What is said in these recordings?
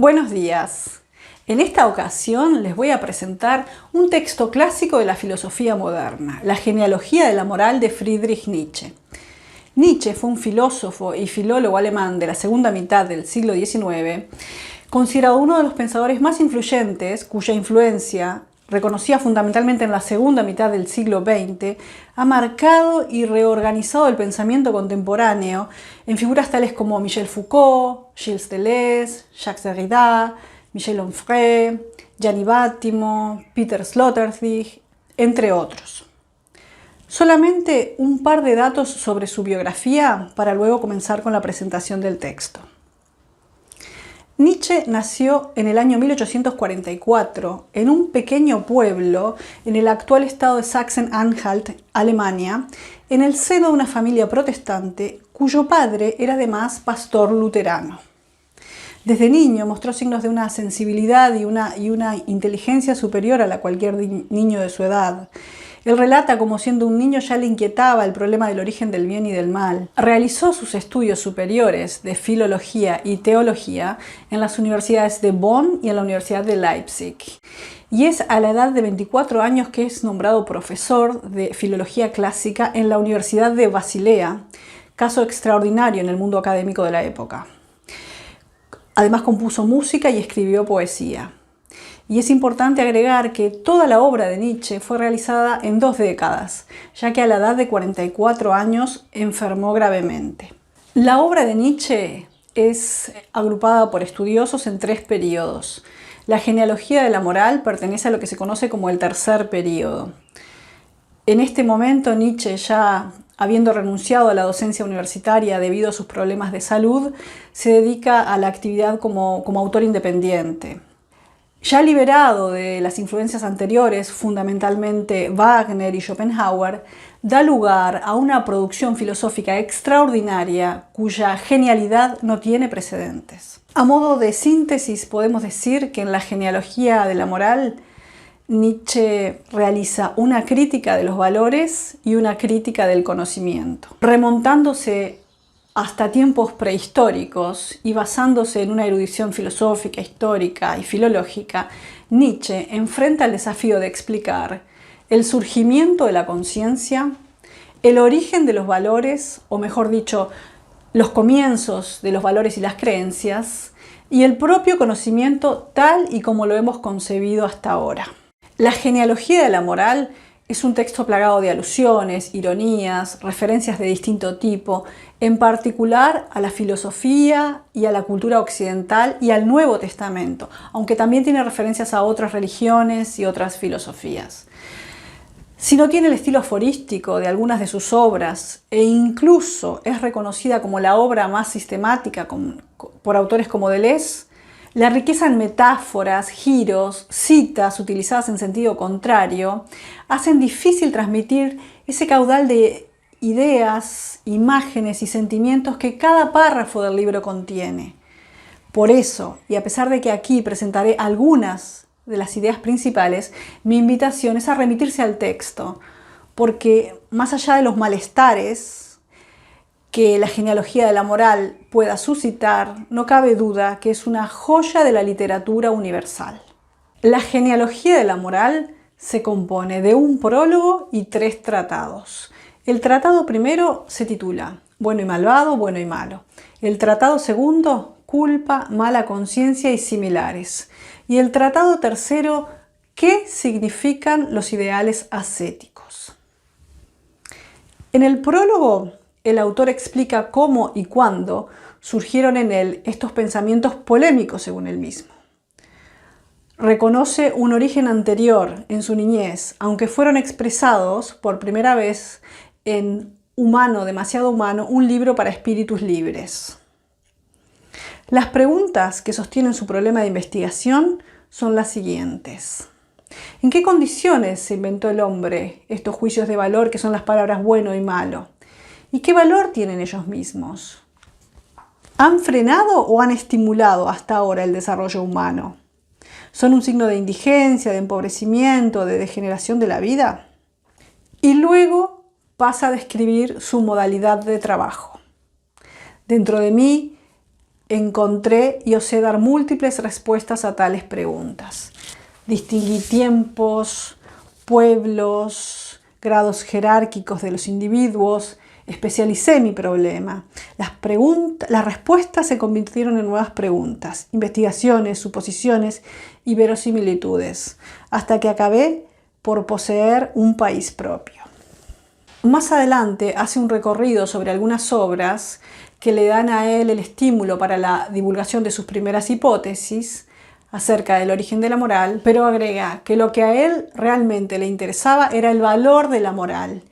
Buenos días. En esta ocasión les voy a presentar un texto clásico de la filosofía moderna, La genealogía de la moral de Friedrich Nietzsche. Nietzsche fue un filósofo y filólogo alemán de la segunda mitad del siglo XIX, considerado uno de los pensadores más influyentes, cuya influencia, reconocida fundamentalmente en la segunda mitad del siglo XX, ha marcado y reorganizado el pensamiento contemporáneo en figuras tales como Michel Foucault, Gilles Deleuze, Jacques Derrida, Michel Onfray, Gianni Vattimo, Peter Sloterdijk, entre otros. Solamente un par de datos sobre su biografía para luego comenzar con la presentación del texto. Nietzsche nació en el año 1844 en un pequeño pueblo en el actual estado de Sachsen-Anhalt, Alemania, en el seno de una familia protestante cuyo padre era además pastor luterano. Desde niño mostró signos de una sensibilidad y una inteligencia superior a la cualquier niño de su edad. Él relata como siendo un niño ya le inquietaba el problema del origen del bien y del mal. Realizó sus estudios superiores de filología y teología en las universidades de Bonn y en la Universidad de Leipzig. Y es a la edad de 24 años que es nombrado profesor de filología clásica en la Universidad de Basilea, caso extraordinario en el mundo académico de la época. Además compuso música y escribió poesía. Y es importante agregar que toda la obra de Nietzsche fue realizada en 2 décadas, ya que a la edad de 44 años enfermó gravemente. La obra de Nietzsche es agrupada por estudiosos en 3 períodos. La genealogía de la moral pertenece a lo que se conoce como el tercer período. En este momento Nietzsche, ya habiendo renunciado a la docencia universitaria debido a sus problemas de salud, se dedica a la actividad como autor independiente. Ya liberado de las influencias anteriores, fundamentalmente Wagner y Schopenhauer, da lugar a una producción filosófica extraordinaria cuya genialidad no tiene precedentes. A modo de síntesis podemos decir que en la genealogía de la moral, Nietzsche realiza una crítica de los valores y una crítica del conocimiento, remontándose hasta tiempos prehistóricos y basándose en una erudición filosófica, histórica y filológica. Nietzsche enfrenta el desafío de explicar el surgimiento de la conciencia, el origen de los valores, o mejor dicho, los comienzos de los valores y las creencias, y el propio conocimiento tal y como lo hemos concebido hasta ahora. La genealogía de la moral es un texto plagado de alusiones, ironías, referencias de distinto tipo, en particular a la filosofía y a la cultura occidental y al Nuevo Testamento, aunque también tiene referencias a otras religiones y otras filosofías. Si no tiene el estilo aforístico de algunas de sus obras e incluso es reconocida como la obra más sistemática por autores como Deleuze, la riqueza en metáforas, giros, citas utilizadas en sentido contrario hacen difícil transmitir ese caudal de ideas, imágenes y sentimientos que cada párrafo del libro contiene. Por eso, y a pesar de que aquí presentaré algunas de las ideas principales, mi invitación es a remitirse al texto, porque más allá de los malestares que la genealogía de la moral pueda suscitar, no cabe duda que es una joya de la literatura universal. La genealogía de la moral se compone de un prólogo y 3 tratados. El tratado primero se titula Bueno y malvado, bueno y malo. El tratado segundo, Culpa, mala conciencia y similares. Y el tratado tercero, ¿Qué significan los ideales ascéticos? En el prólogo, el autor explica cómo y cuándo surgieron en él estos pensamientos polémicos según él mismo. Reconoce un origen anterior en su niñez, aunque fueron expresados por primera vez en Humano, demasiado humano, un libro para espíritus libres. Las preguntas que sostienen su problema de investigación son las siguientes. ¿En qué condiciones se inventó el hombre estos juicios de valor que son las palabras bueno y malo? ¿Y qué valor tienen ellos mismos? ¿Han frenado o han estimulado hasta ahora el desarrollo humano? ¿Son un signo de indigencia, de empobrecimiento, de degeneración de la vida? Y luego pasa a describir su modalidad de trabajo. Dentro de mí encontré y osé dar múltiples respuestas a tales preguntas. Distinguí tiempos, pueblos, grados jerárquicos de los individuos, especialicé mi problema. Las respuestas se convirtieron en nuevas preguntas, investigaciones, suposiciones y verosimilitudes, hasta que acabé por poseer un país propio. Más adelante hace un recorrido sobre algunas obras que le dan a él el estímulo para la divulgación de sus primeras hipótesis acerca del origen de la moral, pero agrega que lo que a él realmente le interesaba era el valor de la moral,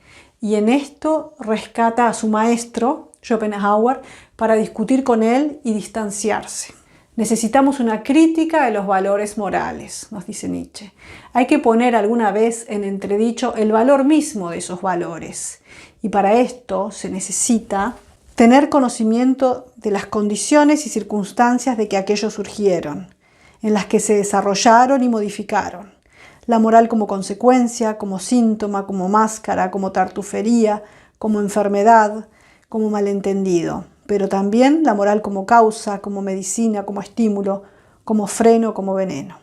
y en esto rescata a su maestro, Schopenhauer, para discutir con él y distanciarse. Necesitamos una crítica de los valores morales, nos dice Nietzsche. Hay que poner alguna vez en entredicho el valor mismo de esos valores, y para esto se necesita tener conocimiento de las condiciones y circunstancias de que aquellos surgieron, en las que se desarrollaron y modificaron. La moral como consecuencia, como síntoma, como máscara, como tartufería, como enfermedad, como malentendido. Pero también la moral como causa, como medicina, como estímulo, como freno, como veneno.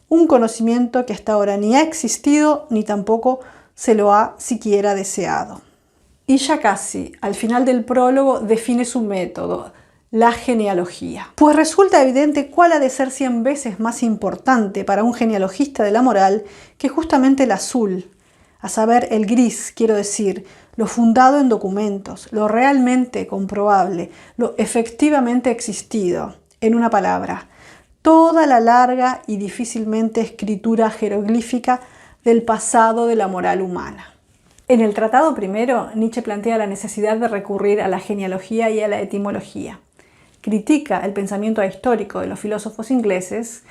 Un conocimiento que hasta ahora ni ha existido ni tampoco se lo ha siquiera deseado. Y ya casi, al final del prólogo, define su método, la genealogía. Pues resulta evidente cuál ha de ser 100 veces más importante para un genealogista de la moral que justamente el azul, a saber, el gris, quiero decir, lo fundado en documentos, lo realmente comprobable, lo efectivamente existido. En una palabra, toda la larga y difícilmente escritura jeroglífica del pasado de la moral humana. En el Tratado primero, Nietzsche plantea la necesidad de recurrir a la genealogía y a la etimología. Critica el pensamiento ahistórico de los filósofos ingleses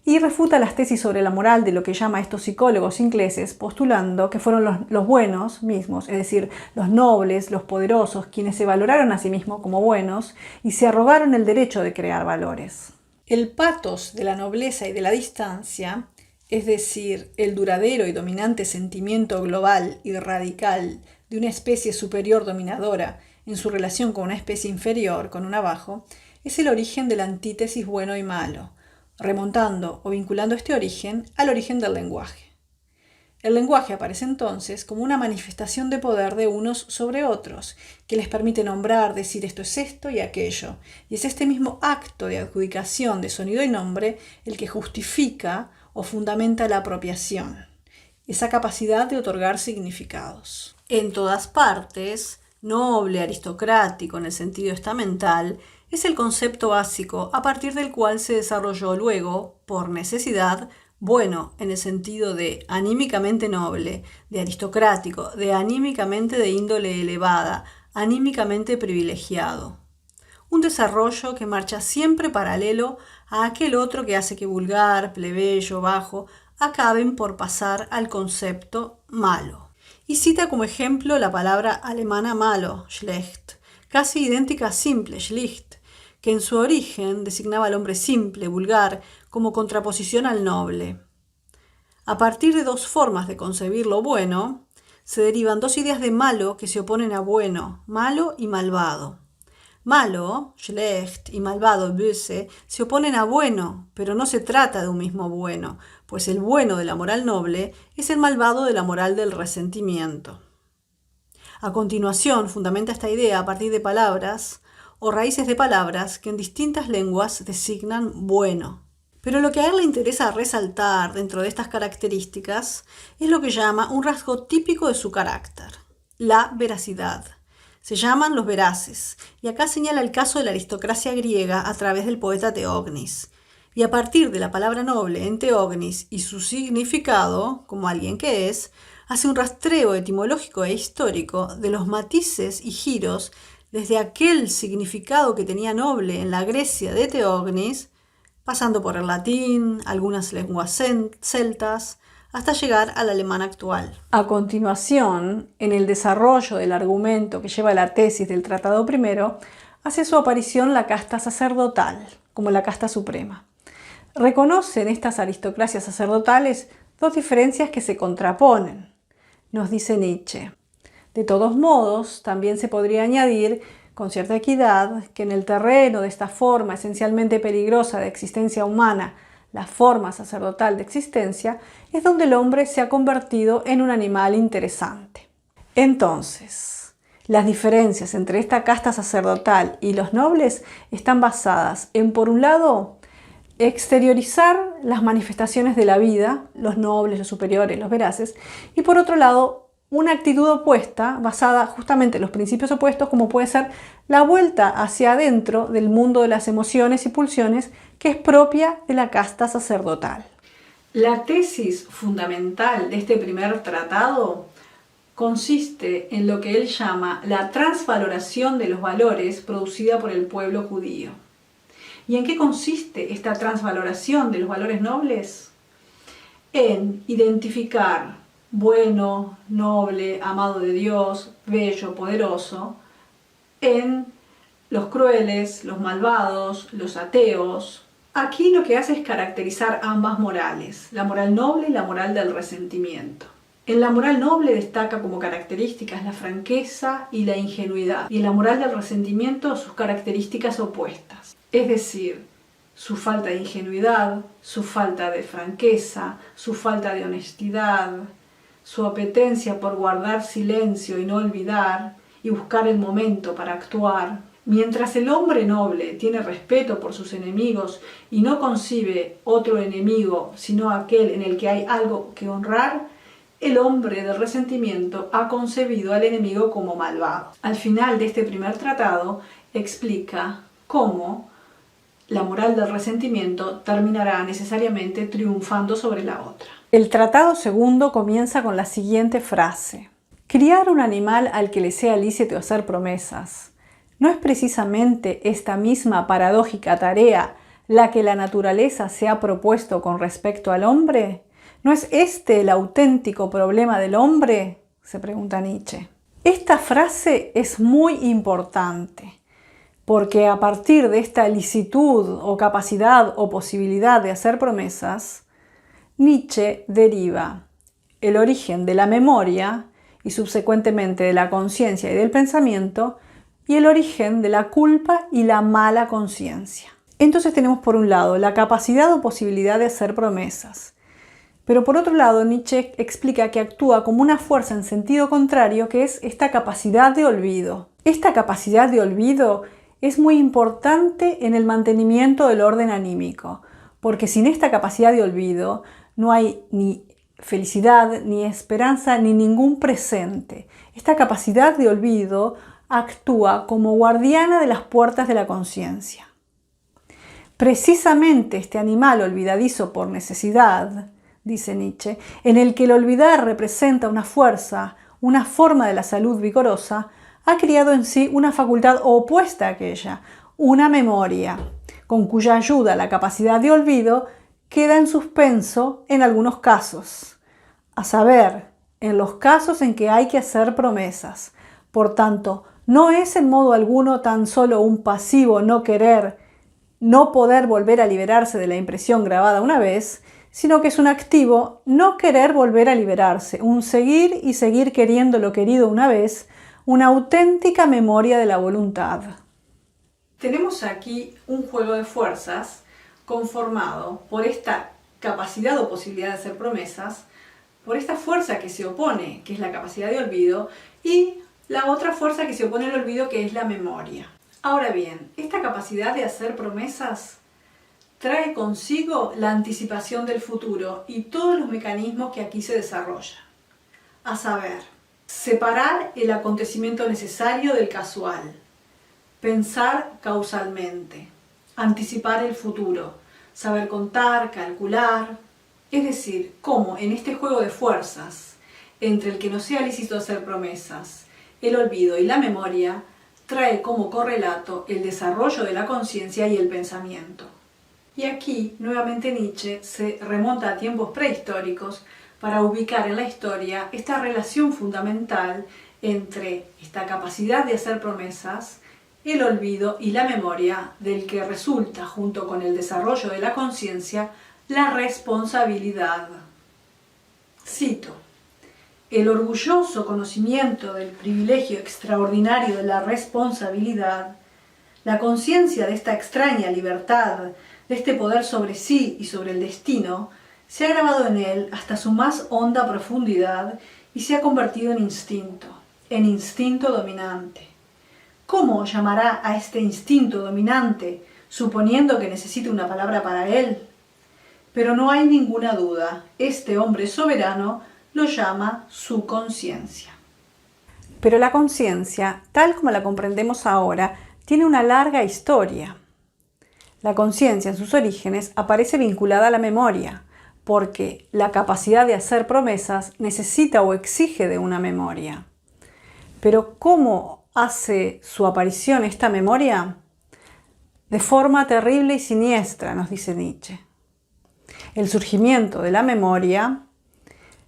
y refuta las tesis sobre la moral de lo que llama estos psicólogos ingleses, postulando que fueron los buenos mismos, es decir, los nobles, los poderosos, quienes se valoraron a sí mismos como buenos y se arrogaron el derecho de crear valores. El patos de la nobleza y de la distancia, es decir, el duradero y dominante sentimiento global y radical de una especie superior dominadora en su relación con una especie inferior, con un abajo, es el origen de la antítesis bueno y malo, remontando o vinculando este origen al origen del lenguaje. El lenguaje aparece entonces como una manifestación de poder de unos sobre otros, que les permite nombrar, decir esto es esto y aquello, y es este mismo acto de adjudicación de sonido y nombre el que justifica o fundamenta la apropiación, esa capacidad de otorgar significados. En todas partes, noble, aristocrático en el sentido estamental, es el concepto básico a partir del cual se desarrolló luego, por necesidad, bueno en el sentido de anímicamente noble, de aristocrático, de anímicamente de índole elevada, anímicamente privilegiado. Un desarrollo que marcha siempre paralelo a aquel otro que hace que vulgar, plebeyo, bajo, acaben por pasar al concepto malo. Y cita como ejemplo la palabra alemana malo, schlecht, casi idéntica a simple, schlicht, que en su origen designaba al hombre simple, vulgar, como contraposición al noble. A partir de dos formas de concebir lo bueno, se derivan dos ideas de malo que se oponen a bueno, malo y malvado. Malo, schlecht, y malvado, böse, se oponen a bueno, pero no se trata de un mismo bueno, pues el bueno de la moral noble es el malvado de la moral del resentimiento. A continuación, fundamenta esta idea a partir de palabras o raíces de palabras que en distintas lenguas designan bueno. Pero lo que a él le interesa resaltar dentro de estas características es lo que llama un rasgo típico de su carácter, la veracidad. Se llaman los veraces, y acá señala el caso de la aristocracia griega a través del poeta Teognis. Y a partir de la palabra noble en Teognis y su significado, como alguien que es, hace un rastreo etimológico e histórico de los matices y giros desde aquel significado que tenía noble en la Grecia de Teognis, pasando por el latín, algunas lenguas celtas, hasta llegar al alemán actual. A continuación, en el desarrollo del argumento que lleva la tesis del Tratado primero, hace su aparición la casta sacerdotal, como la casta suprema. Reconoce en estas aristocracias sacerdotales dos diferencias que se contraponen, nos dice Nietzsche. De todos modos, también se podría añadir con cierta equidad, que en el terreno de esta forma esencialmente peligrosa de existencia humana, la forma sacerdotal de existencia, es donde el hombre se ha convertido en un animal interesante. Entonces, las diferencias entre esta casta sacerdotal y los nobles están basadas en, por un lado, exteriorizar las manifestaciones de la vida, los nobles, los superiores, los veraces, y por otro lado, una actitud opuesta, basada justamente en los principios opuestos, como puede ser la vuelta hacia adentro del mundo de las emociones y pulsiones, que es propia de la casta sacerdotal. La tesis fundamental de este primer tratado consiste en lo que él llama la transvaloración de los valores producida por el pueblo judío. ¿Y en qué consiste esta transvaloración de los valores nobles? En identificar bueno, noble, amado de Dios, bello, poderoso, en los crueles, los malvados, los ateos. Aquí lo que hace es caracterizar ambas morales, la moral noble y la moral del resentimiento. En la moral noble destaca como características la franqueza y la ingenuidad, y en la moral del resentimiento sus características opuestas, es decir, su falta de ingenuidad, su falta de franqueza, su falta de honestidad, su apetencia por guardar silencio y no olvidar, y buscar el momento para actuar. Mientras el hombre noble tiene respeto por sus enemigos y no concibe otro enemigo sino aquel en el que hay algo que honrar, el hombre del resentimiento ha concebido al enemigo como malvado. Al final de este primer tratado explica cómo la moral del resentimiento terminará necesariamente triunfando sobre la otra. El tratado segundo comienza con la siguiente frase: criar un animal al que le sea lícito hacer promesas. ¿No es precisamente esta misma paradójica tarea la que la naturaleza se ha propuesto con respecto al hombre? ¿No es este el auténtico problema del hombre?, se pregunta Nietzsche. Esta frase es muy importante, porque a partir de esta licitud o capacidad o posibilidad de hacer promesas, Nietzsche deriva el origen de la memoria y subsecuentemente de la conciencia y del pensamiento, y el origen de la culpa y la mala conciencia. Entonces tenemos por un lado la capacidad o posibilidad de hacer promesas, pero por otro lado Nietzsche explica que actúa como una fuerza en sentido contrario, que es esta capacidad de olvido. Esta capacidad de olvido es muy importante en el mantenimiento del orden anímico, porque sin esta capacidad de olvido no hay ni felicidad, ni esperanza, ni ningún presente. Esta capacidad de olvido actúa como guardiana de las puertas de la conciencia. Precisamente este animal olvidadizo por necesidad, dice Nietzsche, en el que el olvidar representa una fuerza, una forma de la salud vigorosa, ha creado en sí una facultad opuesta a aquella, una memoria, con cuya ayuda la capacidad de olvido queda en suspenso en algunos casos, a saber, en los casos en que hay que hacer promesas. Por tanto, no es en modo alguno tan solo un pasivo no querer, no poder volver a liberarse de la impresión grabada una vez, sino que es un activo no querer volver a liberarse, un seguir y seguir queriendo lo querido una vez, una auténtica memoria de la voluntad. Tenemos aquí un juego de fuerzas conformado por esta capacidad o posibilidad de hacer promesas, por esta fuerza que se opone, que es la capacidad de olvido, y la otra fuerza que se opone al olvido, que es la memoria. Ahora bien, esta capacidad de hacer promesas trae consigo la anticipación del futuro y todos los mecanismos que aquí se desarrollan. A saber, separar el acontecimiento necesario del casual, pensar causalmente, anticipar el futuro, saber contar, calcular, es decir, cómo en este juego de fuerzas, entre el que no sea lícito hacer promesas, el olvido y la memoria, trae como correlato el desarrollo de la conciencia y el pensamiento. Y aquí, nuevamente Nietzsche se remonta a tiempos prehistóricos para ubicar en la historia esta relación fundamental entre esta capacidad de hacer promesas, el olvido y la memoria, del que resulta, junto con el desarrollo de la conciencia, la responsabilidad. Cito: el orgulloso conocimiento del privilegio extraordinario de la responsabilidad, la conciencia de esta extraña libertad, de este poder sobre sí y sobre el destino, se ha grabado en él hasta su más honda profundidad y se ha convertido en instinto dominante. ¿Cómo llamará a este instinto dominante, suponiendo que necesite una palabra para él? Pero no hay ninguna duda, este hombre soberano lo llama su conciencia. Pero la conciencia, tal como la comprendemos ahora, tiene una larga historia. La conciencia en sus orígenes aparece vinculada a la memoria, porque la capacidad de hacer promesas necesita o exige de una memoria. Pero ¿cómo hace su aparición esta memoria? De forma terrible y siniestra, nos dice Nietzsche. El surgimiento de la memoria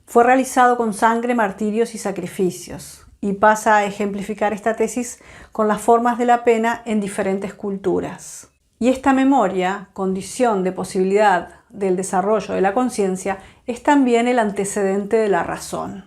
fue realizado con sangre, martirios y sacrificios, y pasa a ejemplificar esta tesis con las formas de la pena en diferentes culturas. Y esta memoria, condición de posibilidad del desarrollo de la conciencia, es también el antecedente de la razón.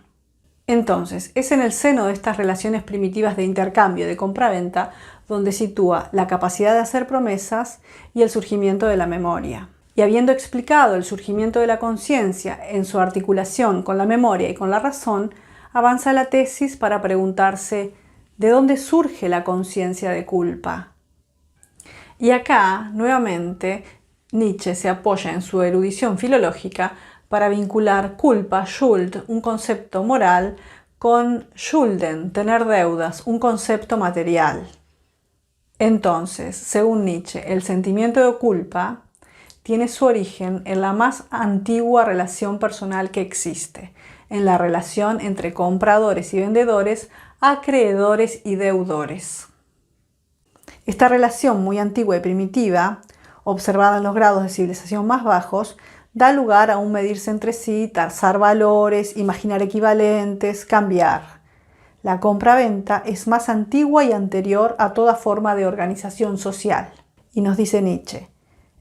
Entonces, es en el seno de estas relaciones primitivas de intercambio, de compra-venta, donde sitúa la capacidad de hacer promesas y el surgimiento de la memoria. Y habiendo explicado el surgimiento de la conciencia en su articulación con la memoria y con la razón, avanza la tesis para preguntarse ¿de dónde surge la conciencia de culpa? Y acá, nuevamente, Nietzsche se apoya en su erudición filológica para vincular culpa, Schuld, un concepto moral, con Schulden, tener deudas, un concepto material. Entonces, según Nietzsche, el sentimiento de culpa tiene su origen en la más antigua relación personal que existe, en la relación entre compradores y vendedores, acreedores y deudores. Esta relación muy antigua y primitiva, observada en los grados de civilización más bajos, da lugar a un medirse entre sí, tasar valores, imaginar equivalentes, cambiar. La compra-venta es más antigua y anterior a toda forma de organización social. Y nos dice Nietzsche,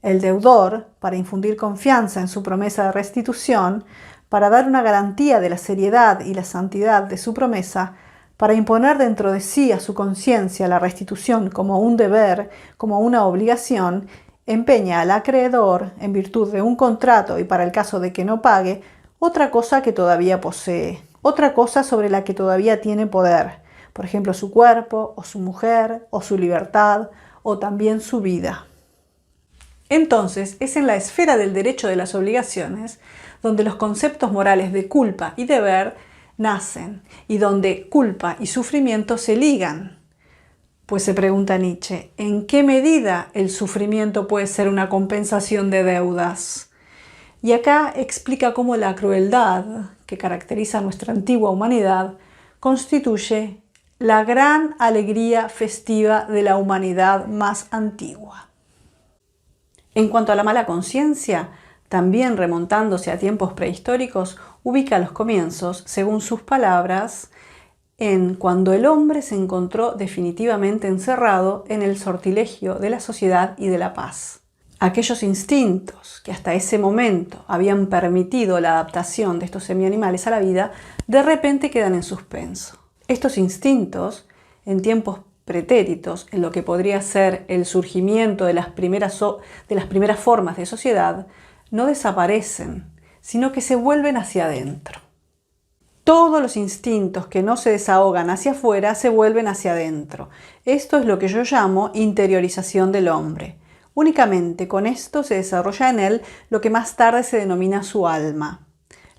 el deudor, para infundir confianza en su promesa de restitución, para dar una garantía de la seriedad y la santidad de su promesa, para imponer dentro de sí a su conciencia la restitución como un deber, como una obligación, empeña al acreedor, en virtud de un contrato y para el caso de que no pague, otra cosa que todavía posee, otra cosa sobre la que todavía tiene poder, por ejemplo su cuerpo, o su mujer, o su libertad, o también su vida. Entonces, es en la esfera del derecho de las obligaciones donde los conceptos morales de culpa y deber nacen y donde culpa y sufrimiento se ligan. Pues se pregunta Nietzsche, ¿en qué medida el sufrimiento puede ser una compensación de deudas? Y acá explica cómo la crueldad, que caracteriza a nuestra antigua humanidad, constituye la gran alegría festiva de la humanidad más antigua. En cuanto a la mala conciencia, también remontándose a tiempos prehistóricos, ubica los comienzos, según sus palabras, en cuando el hombre se encontró definitivamente encerrado en el sortilegio de la sociedad y de la paz. Aquellos instintos que hasta ese momento habían permitido la adaptación de estos semianimales a la vida, de repente quedan en suspenso. Estos instintos, en tiempos pretéritos, en lo que podría ser el surgimiento de las primeras formas de sociedad, no desaparecen, sino que se vuelven hacia adentro. Todos los instintos que no se desahogan hacia afuera se vuelven hacia adentro. Esto es lo que yo llamo interiorización del hombre. Únicamente con esto se desarrolla en él lo que más tarde se denomina su alma.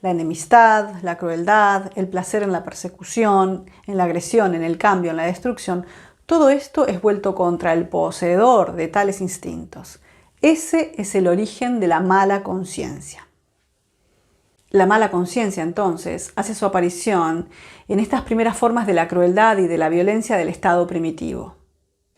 La enemistad, la crueldad, el placer en la persecución, en la agresión, en el cambio, en la destrucción, todo esto es vuelto contra el poseedor de tales instintos. Ese es el origen de la mala conciencia. La mala conciencia, entonces, hace su aparición en estas primeras formas de la crueldad y de la violencia del estado primitivo.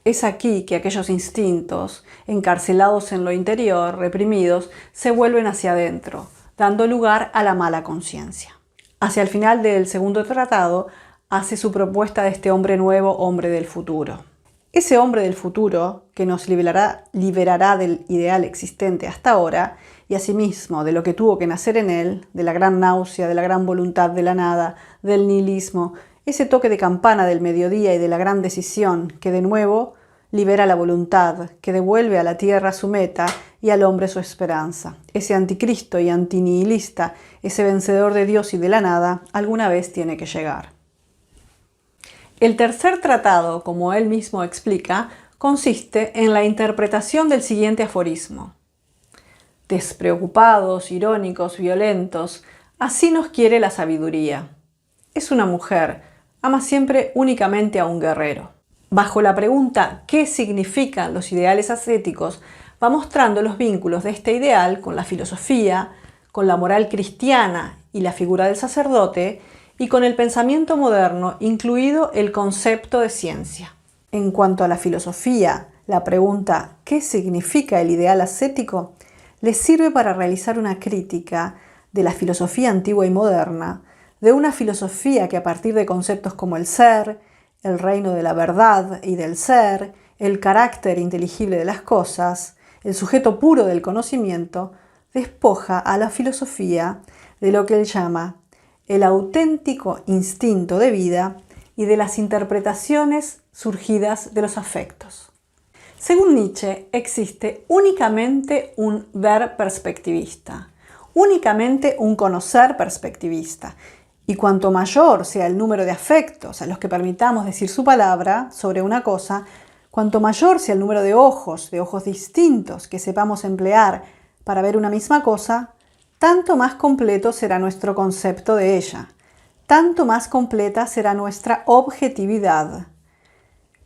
Es aquí que aquellos instintos, encarcelados en lo interior, reprimidos, se vuelven hacia adentro, dando lugar a la mala conciencia. Hacia el final del segundo tratado, hace su propuesta de este hombre nuevo, hombre del futuro. Ese hombre del futuro, que nos liberará del ideal existente hasta ahora, y asimismo de lo que tuvo que nacer en él, de la gran náusea, de la gran voluntad de la nada, del nihilismo, ese toque de campana del mediodía y de la gran decisión, que de nuevo libera la voluntad, que devuelve a la tierra su meta y al hombre su esperanza. Ese anticristo y antinihilista, ese vencedor de Dios y de la nada, alguna vez tiene que llegar. El tercer tratado, como él mismo explica, consiste en la interpretación del siguiente aforismo. Despreocupados, irónicos, violentos, así nos quiere la sabiduría. Es una mujer, ama siempre únicamente a un guerrero. Bajo la pregunta ¿qué significan los ideales ascéticos?, va mostrando los vínculos de este ideal con la filosofía, con la moral cristiana y la figura del sacerdote, y con el pensamiento moderno, incluido el concepto de ciencia. En cuanto a la filosofía, la pregunta ¿qué significa el ideal ascético?, les sirve para realizar una crítica de la filosofía antigua y moderna, de una filosofía que a partir de conceptos como el ser, el reino de la verdad y del ser, el carácter inteligible de las cosas, el sujeto puro del conocimiento, despoja a la filosofía de lo que él llama el auténtico instinto de vida y de las interpretaciones surgidas de los afectos. Según Nietzsche, existe únicamente un ver perspectivista, únicamente un conocer perspectivista, y cuanto mayor sea el número de afectos a los que permitamos decir su palabra sobre una cosa, cuanto mayor sea el número de ojos distintos que sepamos emplear para ver una misma cosa, tanto más completo será nuestro concepto de ella, tanto más completa será nuestra objetividad.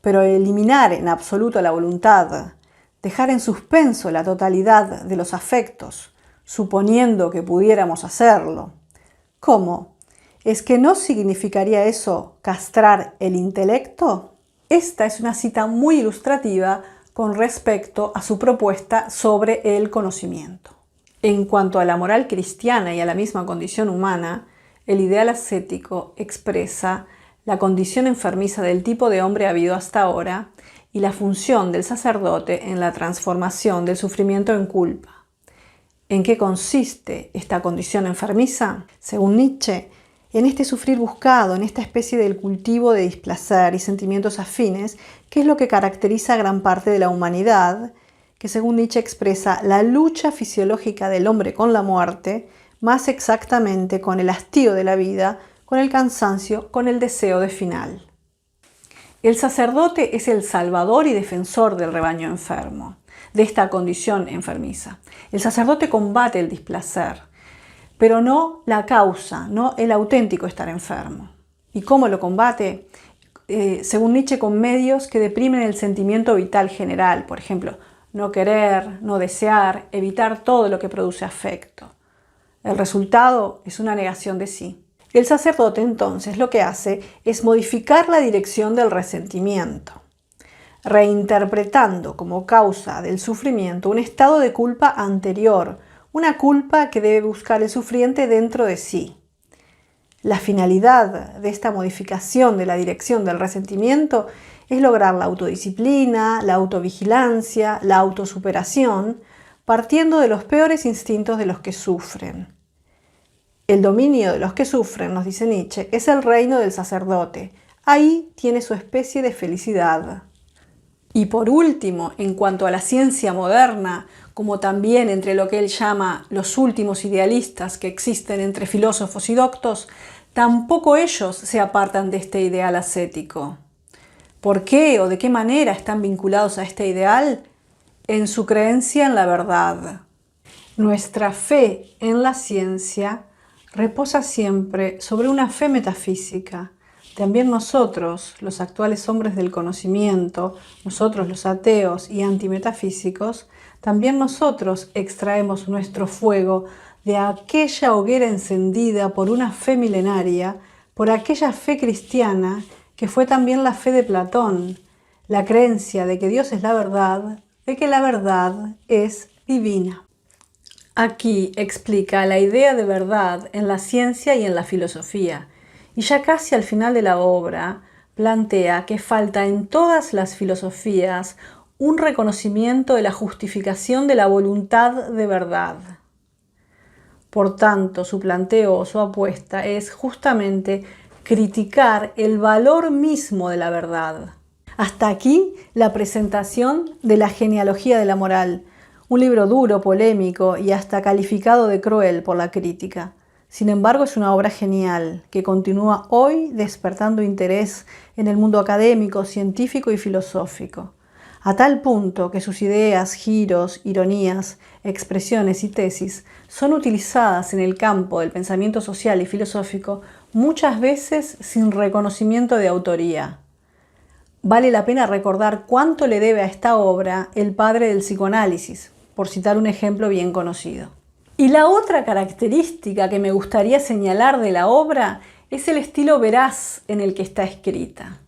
Pero eliminar en absoluto la voluntad, dejar en suspenso la totalidad de los afectos, suponiendo que pudiéramos hacerlo, ¿cómo? ¿Es que no significaría eso castrar el intelecto? Esta es una cita muy ilustrativa con respecto a su propuesta sobre el conocimiento. En cuanto a la moral cristiana y a la misma condición humana, el ideal ascético expresa la condición enfermiza del tipo de hombre habido hasta ahora y la función del sacerdote en la transformación del sufrimiento en culpa. ¿En qué consiste esta condición enfermiza? Según Nietzsche, en este sufrir buscado, en esta especie del cultivo de displacer y sentimientos afines, que es lo que caracteriza a gran parte de la humanidad, que según Nietzsche expresa la lucha fisiológica del hombre con la muerte, más exactamente con el hastío de la vida, con el cansancio, con el deseo de final. El sacerdote es el salvador y defensor del rebaño enfermo, de esta condición enfermiza. El sacerdote combate el displacer, pero no la causa, no el auténtico estar enfermo. ¿Y cómo lo combate? Según Nietzsche, con medios que deprimen el sentimiento vital general, por ejemplo, no querer, no desear, evitar todo lo que produce afecto. El resultado es una negación de sí. El sacerdote entonces lo que hace es modificar la dirección del resentimiento, reinterpretando como causa del sufrimiento un estado de culpa anterior, una culpa que debe buscar el sufriente dentro de sí. La finalidad de esta modificación de la dirección del resentimiento es lograr la autodisciplina, la autovigilancia, la autosuperación, partiendo de los peores instintos de los que sufren. El dominio de los que sufren, nos dice Nietzsche, es el reino del sacerdote. Ahí tiene su especie de felicidad. Y por último, en cuanto a la ciencia moderna, como también entre lo que él llama los últimos idealistas que existen entre filósofos y doctos, tampoco ellos se apartan de este ideal ascético. ¿Por qué o de qué manera están vinculados a este ideal? En su creencia en la verdad. Nuestra fe en la ciencia reposa siempre sobre una fe metafísica. También nosotros, los actuales hombres del conocimiento, nosotros los ateos y antimetafísicos, también nosotros extraemos nuestro fuego de aquella hoguera encendida por una fe milenaria, por aquella fe cristiana que fue también la fe de Platón, la creencia de que Dios es la verdad, de que la verdad es divina. Aquí explica la idea de verdad en la ciencia y en la filosofía, y ya casi al final de la obra plantea que falta en todas las filosofías un reconocimiento de la justificación de la voluntad de verdad. Por tanto, su planteo o su apuesta es justamente criticar el valor mismo de la verdad. Hasta aquí la presentación de La genealogía de la moral, un libro duro, polémico y hasta calificado de cruel por la crítica. Sin embargo, es una obra genial que continúa hoy despertando interés en el mundo académico, científico y filosófico, a tal punto que sus ideas, giros, ironías, expresiones y tesis son utilizadas en el campo del pensamiento social y filosófico muchas veces sin reconocimiento de autoría. Vale la pena recordar cuánto le debe a esta obra el padre del psicoanálisis, por citar un ejemplo bien conocido. Y la otra característica que me gustaría señalar de la obra es el estilo veraz en el que está escrita.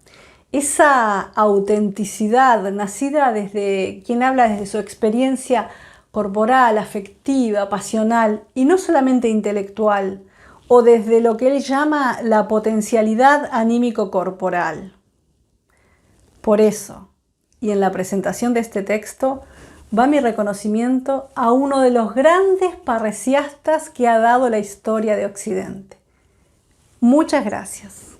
Esa autenticidad nacida desde quien habla desde su experiencia corporal, afectiva, pasional y no solamente intelectual, o desde lo que él llama la potencialidad anímico-corporal. Por eso, y en la presentación de este texto, va mi reconocimiento a uno de los grandes parresiastas que ha dado la historia de Occidente. Muchas gracias.